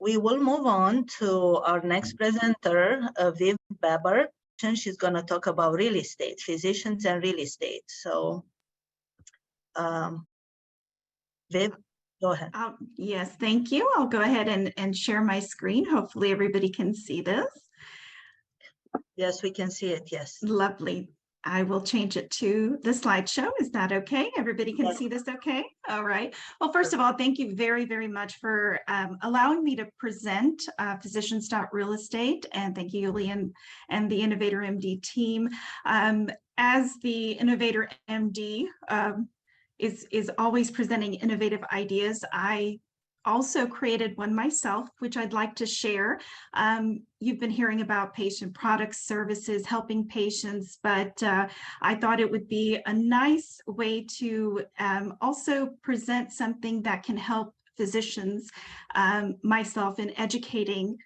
we will move on to our next presenter, Viv Babber. She's going to talk about real estate, physicians and real estate. So, Viv, go ahead. Yes, thank you. I'll go ahead and share my screen. Hopefully everybody can see this. Yes, we can see it, yes. Lovely. I will change it to the slideshow. Is that okay? Everybody can Yes. see this okay? All right. Well, first of all, thank you very, very much for allowing me to present Physicians.RealEstate. And thank you, Yuli, and the InnovatorMD team. As the InnovatorMD is always presenting innovative ideas, I also created one myself, which I'd like to share. You've been hearing about patient products, services, helping patients, but I thought it would be a nice way to also present something that can help physicians, myself, in educating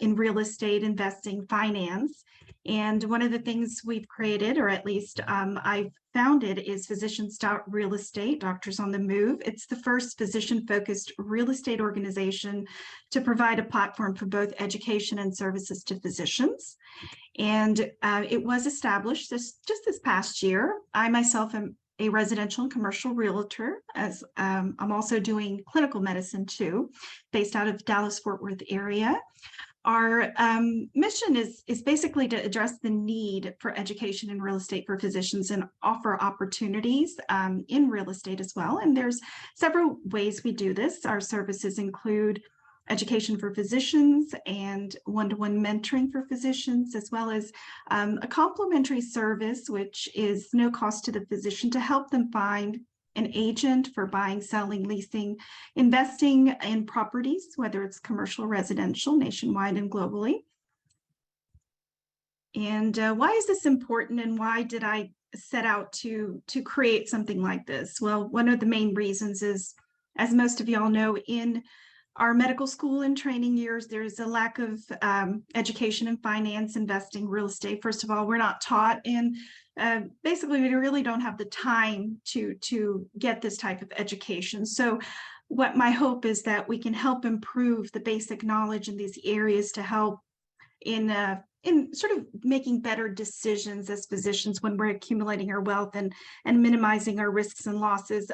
in real estate, investing, finance. And one of the things we've created, or at least I've founded, is Physicians.RealEstate, Doctors on the Move. It's the first physician-focused real estate organization to provide a platform for both education and services to physicians. And it was established just this past year. I myself am a residential and commercial realtor, as I'm also doing clinical medicine too, based out of Dallas-Fort Worth area. Our mission is basically to address the need for education in real estate for physicians and offer opportunities in real estate as well. And there's several ways we do this. Our services include education for physicians and one-to-one mentoring for physicians, as well as a complimentary service, which is no cost to the physician, to help them find an agent for buying, selling, leasing, investing in properties, whether it's commercial, residential, nationwide and globally. And why is this important, and why did I set out to create something like this? Well, one of the main reasons is, as most of y'all know, in our medical school and training years, there's a lack of education in finance, investing, real estate. First of all, we're not taught, and basically we really don't have the time to get this type of education. So what my hope is that we can help improve the basic knowledge in these areas to help in sort of making better decisions as physicians when we're accumulating our wealth and minimizing our risks and losses.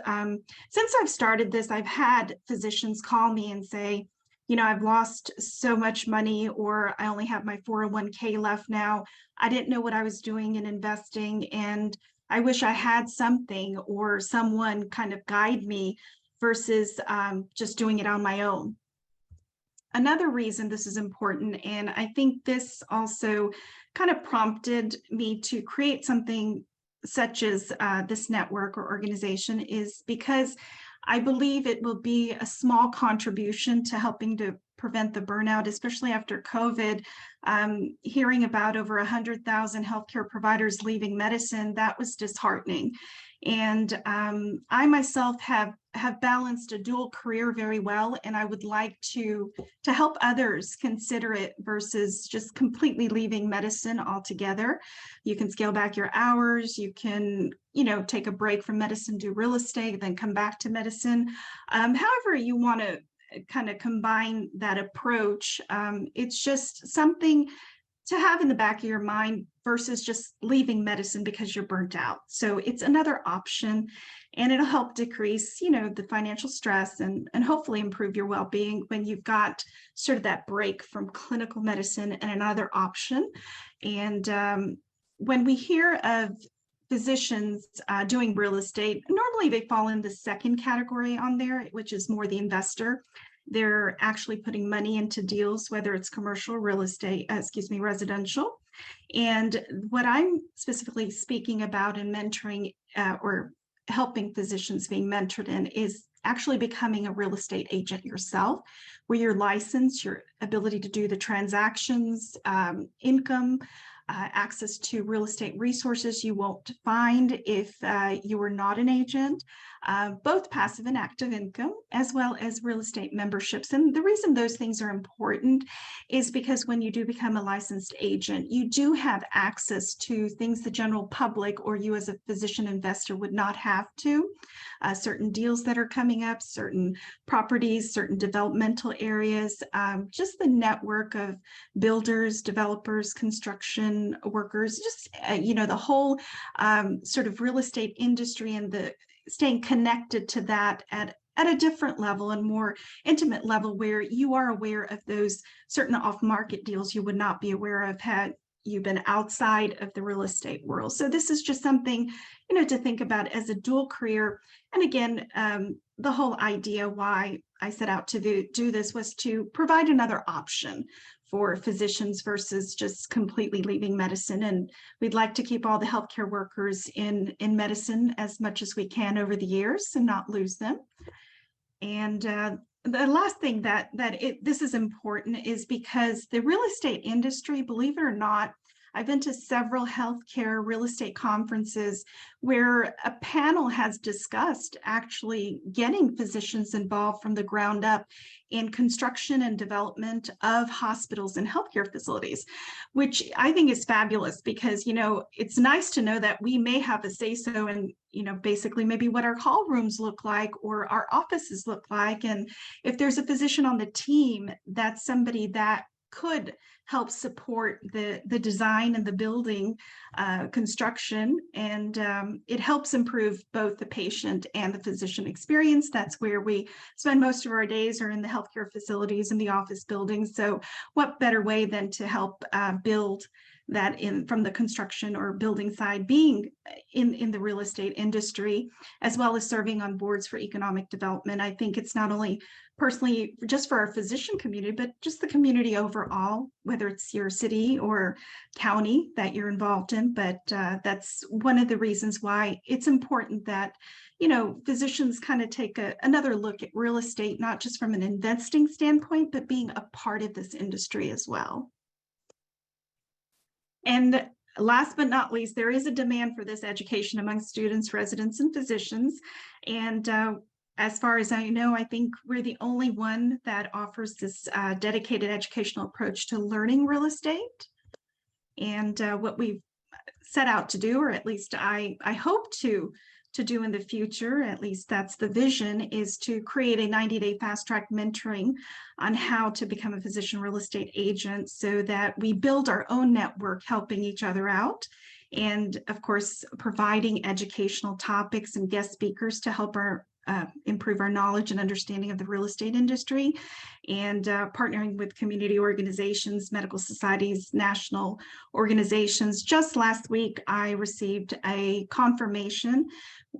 Since I've started this, I've had physicians call me and say, you know, I've lost so much money, or I only have my 401k left now. I didn't know what I was doing in investing, and I wish I had something or someone kind of guide me versus just doing it on my own. Another reason this is important, and I think this also kind of prompted me to create something such as this network or organization, is because I believe it will be a small contribution to helping to prevent the burnout, especially after COVID. Hearing about over 100,000 healthcare providers leaving medicine, that was disheartening. And I myself have balanced a dual career very well, and I would like to help others consider it versus just completely leaving medicine altogether. You can scale back your hours, you can, you know, take a break from medicine, do real estate, then come back to medicine. However you want to kind of combine that approach, it's just something to have in the back of your mind versus just leaving medicine because you're burnt out. So it's another option, and it'll help decrease, you know, the financial stress and hopefully improve your well-being when you've got sort of that break from clinical medicine and another option. And when we hear of physicians doing real estate, normally they fall in the second category on there, which is more the investor. They're actually putting money into deals, whether it's commercial, real estate, residential. And what I'm specifically speaking about in mentoring or helping physicians being mentored in is actually becoming a real estate agent yourself, where you're licensed, your ability to do the transactions, income, access to real estate resources you won't find if you were not an agent. both passive and active income, as well as real estate memberships. And the reason those things are important is because when you do become a licensed agent, you do have access to things the general public or you as a physician investor would not have to. Certain deals that are coming up, certain properties, certain developmental areas, just the network of builders, developers, construction workers, just, the whole sort of real estate industry and the staying connected to that at a different level and more intimate level where you are aware of those certain off-market deals you would not be aware of had you been outside of the real estate world. So this is just something, to think about as a dual career. And again, the whole idea why I set out to do this was to provide another option for physicians versus just completely leaving medicine. And we'd like to keep all the healthcare workers in medicine as much as we can over the years and not lose them. And the last thing this is important is because the real estate industry, believe it or not, I've been to several healthcare real estate conferences where a panel has discussed actually getting physicians involved from the ground up in construction and development of hospitals and healthcare facilities, which I think is fabulous because, it's nice to know that we may have a say-so in, basically maybe what our call rooms look like or our offices look like. And if there's a physician on the team, that's somebody that could help support the design and the building construction, and it helps improve both the patient and the physician experience. That's where we spend most of our days, are in the healthcare facilities and the office buildings. So what better way than to help build that from the construction or building side, being in the real estate industry, as well as serving on boards for economic development. I think it's not only personally just for our physician community, but just the community overall, whether it's your city or county that you're involved in. But that's one of the reasons why it's important that, physicians kind of take another look at real estate, not just from an investing standpoint, but being a part of this industry as well. And last but not least, there is a demand for this education among students, residents, and physicians. And as far as I know, I think we're the only one that offers this dedicated educational approach to learning real estate. And what we've set out to do, or at least I hope to do in the future, at least that's the vision, is to create a 90-day fast-track mentoring on how to become a physician real estate agent so that we build our own network, helping each other out. And of course, providing educational topics and guest speakers to help improve our knowledge and understanding of the real estate industry, and partnering with community organizations, medical societies, national organizations. Just last week, I received a confirmation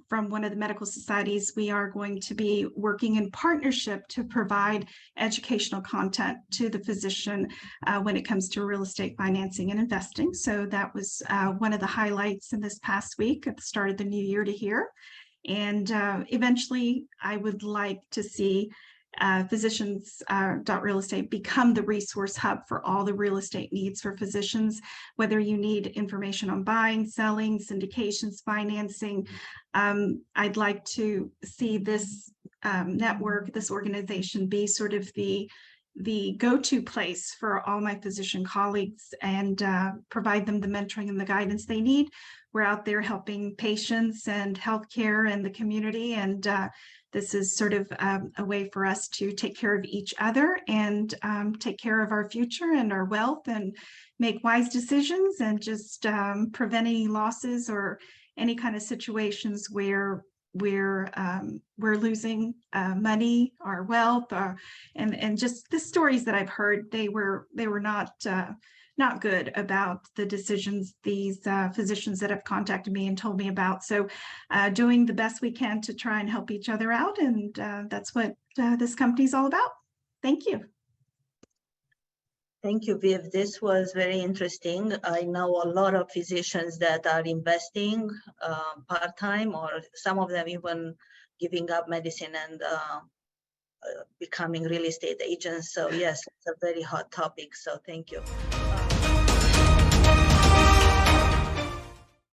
from one of the medical societies. We are going to be working in partnership to provide educational content to the physician when it comes to real estate financing and investing. So that was one of the highlights in this past week at the start of the new year to hear. And eventually, I would like to see Physicians.RealEstate become the resource hub for all the real estate needs for physicians, whether you need information on buying, selling, syndications, financing. I'd like to see this network, this organization, be sort of the go-to place for all my physician colleagues and provide them the mentoring and the guidance they need. We're out there helping patients and healthcare and the community, and this is sort of a way for us to take care of each other and take care of our future and our wealth and make wise decisions and just prevent any losses or any kind of situations where we're losing money or wealth, and just the stories that I've heard, they were not good about the decisions these physicians that have contacted me and told me about. So doing the best we can to try and help each other out, and that's what this company's all about. Thank you. Thank you, Viv. This was very interesting. I know a lot of physicians that are investing part-time, or some of them even giving up medicine and becoming real estate agents. So yes, it's a very hot topic. So thank you.